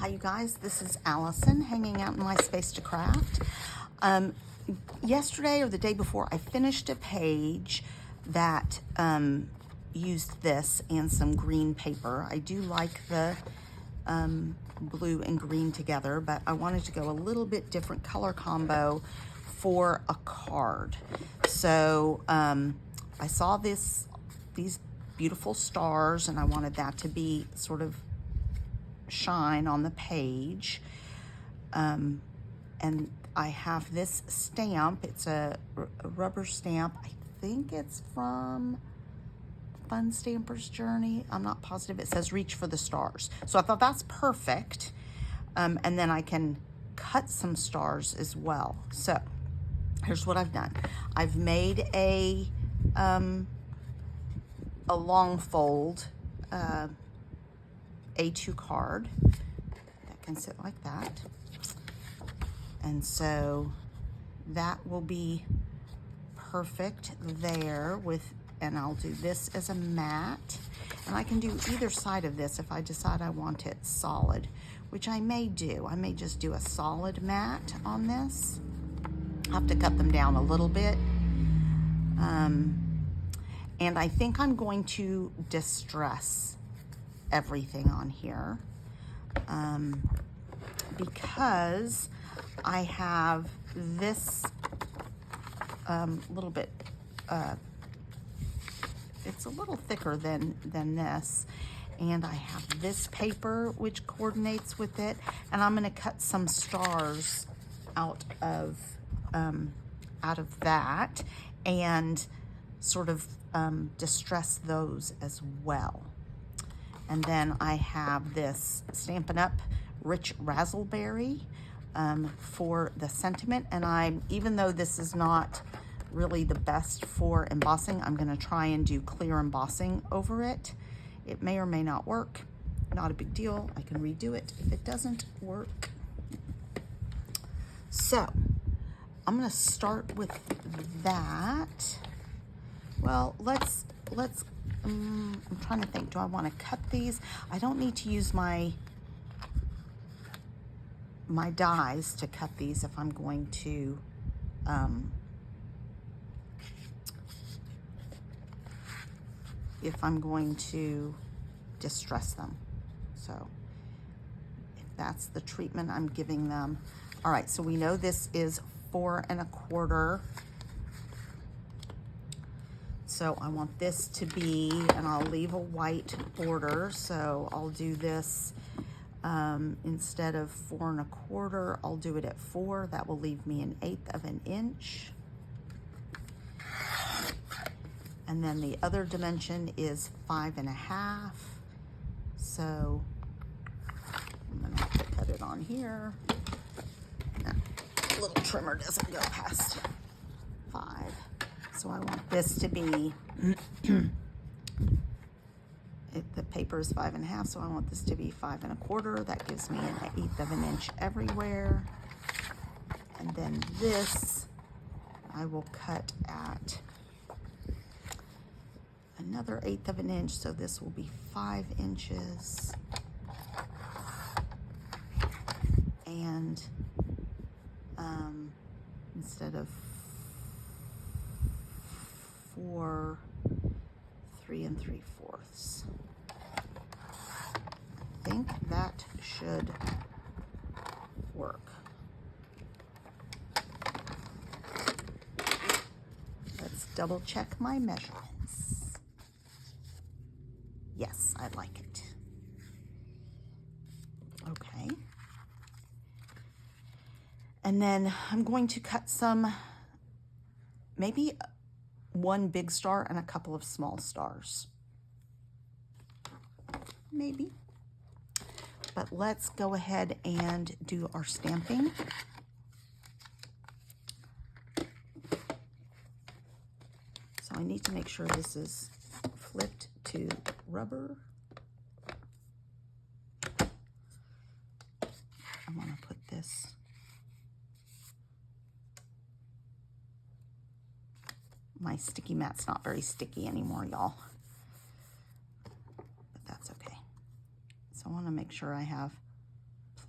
Hi you guys, this is Allison hanging out in my space to craft. Yesterday or the day before, I finished a page that used this and some green paper. I do like the blue and green together, but I wanted to go a little bit different color combo for a card. So I saw these beautiful stars and I wanted that to be sort of shine on the page, and I have this stamp. It's a rubber stamp. I think it's from Fun Stamper's Journey. I'm not positive. It says reach for the stars, so I thought that's perfect. And then I can cut some stars as well. So here's what I've done. I've made a long fold A2 card that can sit like that, and so that will be perfect there with, and I'll do this as a mat, and I can do either side of this if I decide I want it solid, which I may do. I may just do a solid mat on this. I have to cut them down a little bit, and I think I'm going to distress everything on here because I have this little bit, it's a little thicker than this, and I have this paper which coordinates with it, and I'm going to cut some stars out of that and sort of distress those as well. And then I have this Stampin' Up! Rich Razzleberry for the sentiment. And even though this is not really the best for embossing, I'm gonna try and do clear embossing over it. It may or may not work. Not a big deal. I can redo it if it doesn't work. So I'm gonna start with that. Well, let's I'm trying to think, do I want to cut these? I don't need to use my dies to cut these if I'm going to distress them. So if that's the treatment I'm giving them. All right, so we know this is 4 1/4. So I want this to be, and I'll leave a white border, so I'll do this instead of 4 1/4, I'll do it at 4. That will leave me 1/8 of an inch. And then the other dimension is 5 1/2. So I'm gonna have to cut it on here. That little trimmer doesn't go past 5. So I want this to be, the paper is 5 1/2, so I want this to be 5 1/4. That gives me 1/8 of an inch everywhere. And then this, I will cut at another 1/8 of an inch, so this will be 5 inches. And instead of 4 3 3/4. I think that should work. Let's double check my measurements. Yes, I like it. Okay. And then I'm going to cut some, maybe 1 big star and a couple of small stars. Maybe. But let's go ahead and do our stamping. So I need to make sure this is flipped to rubber. I want to put this my sticky mat's not very sticky anymore, y'all. But that's okay. So I want to make sure I have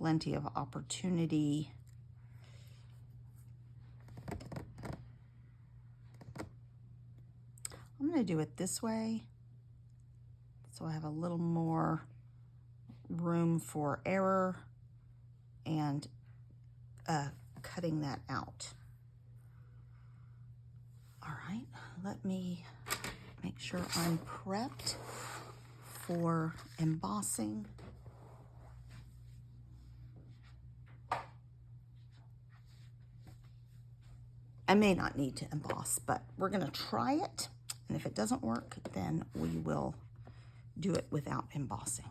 plenty of opportunity. I'm going to do it this way so I have a little more room for error and cutting that out. All right, let me make sure I'm prepped for embossing. I may not need to emboss, but we're going to try it. And if it doesn't work, then we will do it without embossing.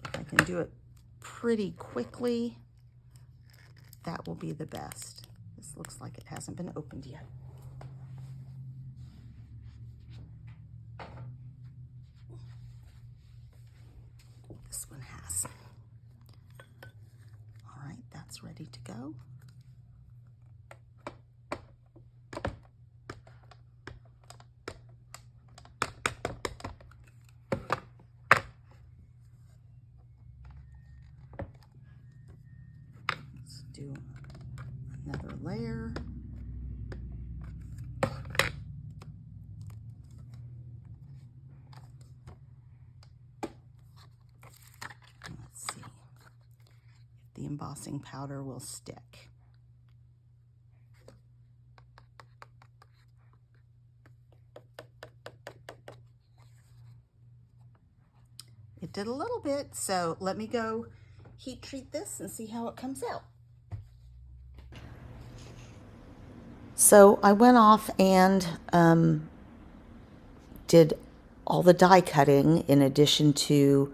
If I can do it pretty quickly, that will be the best. This looks like it hasn't been opened yet. This one has. All right, that's ready to go. Let's do another layer. Let's see if the embossing powder will stick. It did a little bit, so let me go heat treat this and see how it comes out. So I went off and did all the die cutting in addition to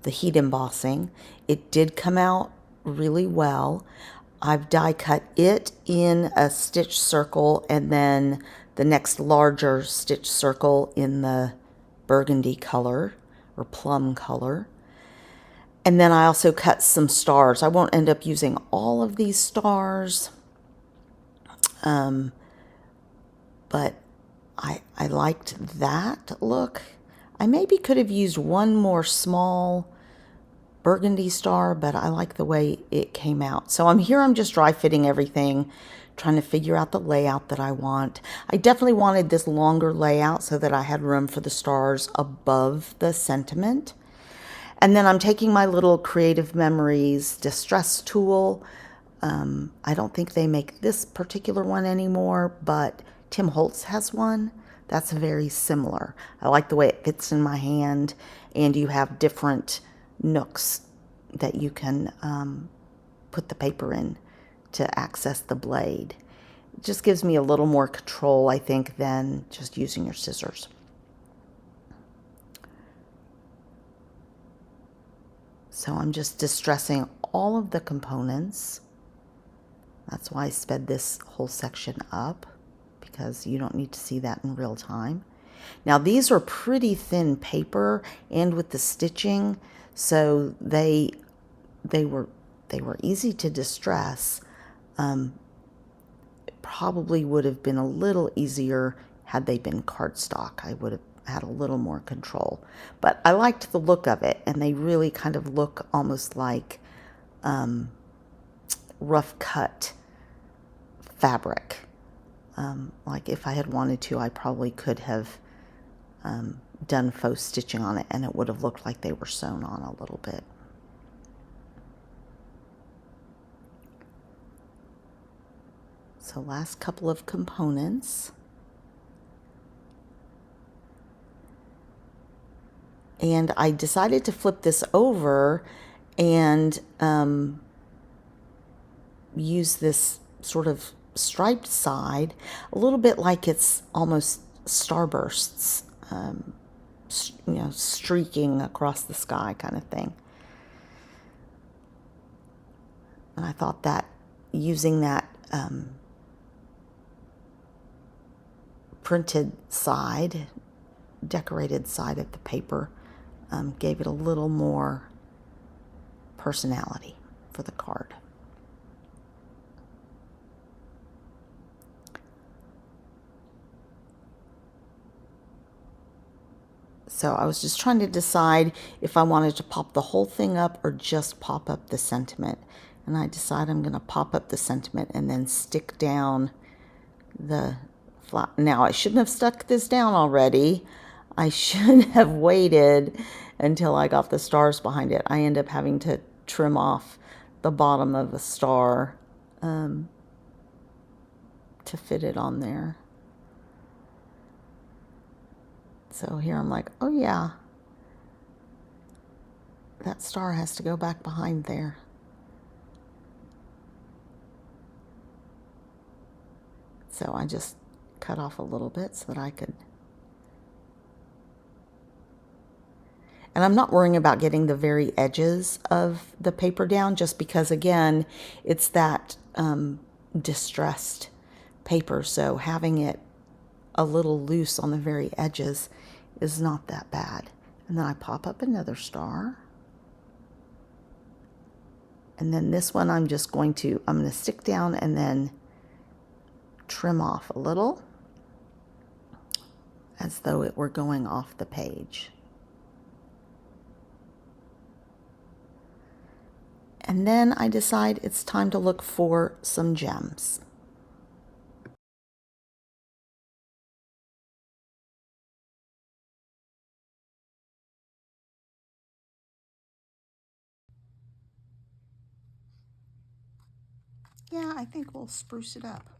the heat embossing. It did come out really well. I've die cut it in a stitch circle and then the next larger stitch circle in the burgundy color or plum color. And then I also cut some stars. I won't end up using all of these stars, but I liked that look. I maybe could have used one more small burgundy star, but I like the way it came out. So I'm just dry fitting everything, trying to figure out the layout that I want. I definitely wanted this longer layout so that I had room for the stars above the sentiment. And then I'm taking my little Creative Memories distress tool. I don't think they make this particular one anymore, but Tim Holtz has one that's very similar. I like the way it fits in my hand, and you have different nooks that you can put the paper in to access the blade. It just gives me a little more control, I think, than just using your scissors. So I'm just distressing all of the components. That's why I sped this whole section up, because you don't need to see that in real time. Now these are pretty thin paper, and with the stitching, so they were easy to distress. It probably would have been a little easier had they been cardstock. I would have had a little more control, but I liked the look of it, and they really kind of look almost like rough cut fabric. Like if I had wanted to, I probably could have done faux stitching on it, and it would have looked like they were sewn on a little bit. So last couple of components. And I decided to flip this over and use this sort of striped side, a little bit like it's almost starbursts, you know, streaking across the sky kind of thing. And I thought that using that printed side, decorated side of the paper, gave it a little more personality for the card. So I was just trying to decide if I wanted to pop the whole thing up or just pop up the sentiment. And I decided I'm going to pop up the sentiment and then stick down the flat. Now, I shouldn't have stuck this down already. I should have waited until I got the stars behind it. I end up having to trim off the bottom of the star to fit it on there. So here I'm like, oh yeah, that star has to go back behind there. So I just cut off a little bit so that I could. And I'm not worrying about getting the very edges of the paper down, just because, again, it's that distressed paper. So having it a little loose on the very edges is not that bad. And then I pop up another star. And then this one I'm going to stick down and then trim off a little as though it were going off the page. And then I decide it's time to look for some gems. Yeah, I think we'll spruce it up.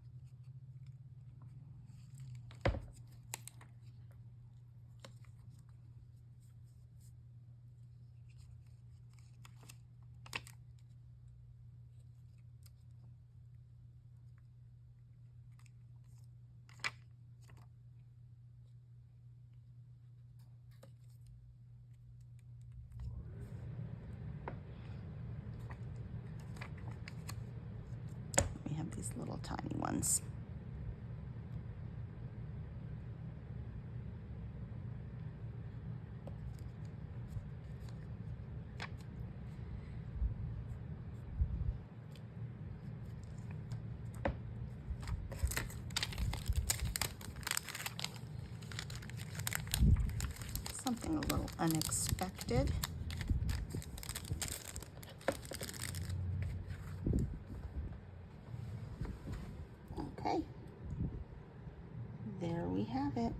We have these little tiny ones. Something a little unexpected. Okay, there we have it.